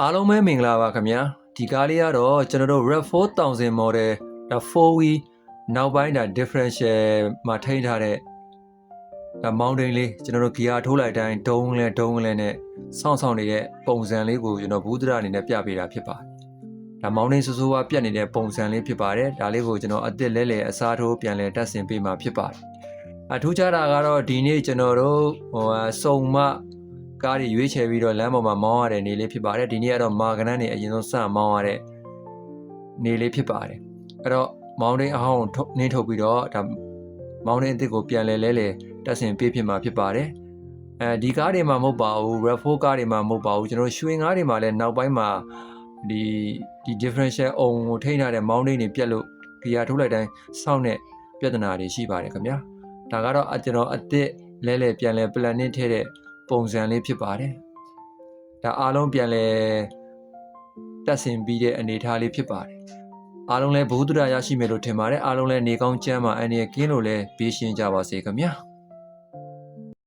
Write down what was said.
အားလုံးပဲမင်္ဂလာပါခင်ဗျာဒီကားလေးကတော့ကျွန်တော်တို့ Red 4000 model ဒါ 4wheel နောက်ပိုင်းဒါ differential မှာထိန်းထားတဲ့ဒါ mountain လေးကျွန်တော်တို့ gear ထိုးလိုက်တိုင်းဒုံးလဲနဲ့စောင့်နေတဲ့ပုံစံလေးကိုကျွန်တော်ဘူးဒရအနေနဲ့ပြပေးတာဖြစ်ပါတယ်ဒါ mountain ဆိုးဝါးပြတ်နေတဲ့ပုံစံလေးဖြစ်ပါတယ်ဒါလေးကိုကျွန်တော်အသစ်လဲအစားထိုးပြန်လဲတက်ဆင်ပေးမှာဖြစ်ပါတယ်အထူးခြားတာကတော့ဒီနေ့ကျွန်တော်တို့စုံမကားတွေရွေးချယ်ပြီးတော့လမ်းပေါ်မှာမောင်းရတဲ့နေလေးဖြစ်ပါတယ်ဒီနေ့ကတော့မာကနန်းနေအရင်ဆုံးစမောင်းရတဲ့နေလေးဖြစ်ပါတယ်အဲ့တော့မောင်းတင်းအဟောင်းနှင်းထုတ်ပြီးတော့ဒါမောင်းတင်းအစ်စ်ကိုပြန်လဲတက်ဆင်ပေးဖြစ်မှာဖြစ်ပါတယ်ဒီကားတွေမှာမဟုတ်ပါဘူး Red 4ကားတွေမှာမဟုတ်ပါဘူးကျွန်တော်ရွှေငါးတွေမှာလည်းနောက်ပိုင်းမှာဒီ differential အုံကိုထိန်းထားတဲ့မောင်းတင်းတွေပြက်လို့ gear ထုတ်လိုက်တိုင်းစောင့်တဲ့ပြဿနာတွေရှိပါတယ်ခင်ဗျာဒါကတော့ကျွန်တော်အစ်စ်လဲပြန်လဲ planning ထည့်တဲ့ပုံစံလေးဖြစ်ပါတယ်ဒါအားလုံးပြန်လဲတက်ဆင်ပြီးတဲ့အနေအထားလေးဖြစ်ပါတယ်အားလုံးလည်းဘုဒ္ဓရရရှိမယ်လို့ထင်ပါတယ်အားလုံးလည်းနေကောင်းကျမ်းမှာအနေနဲ့ကင်းလို့လည်းဘေးရှင်းကြပါစေခင်ဗျာ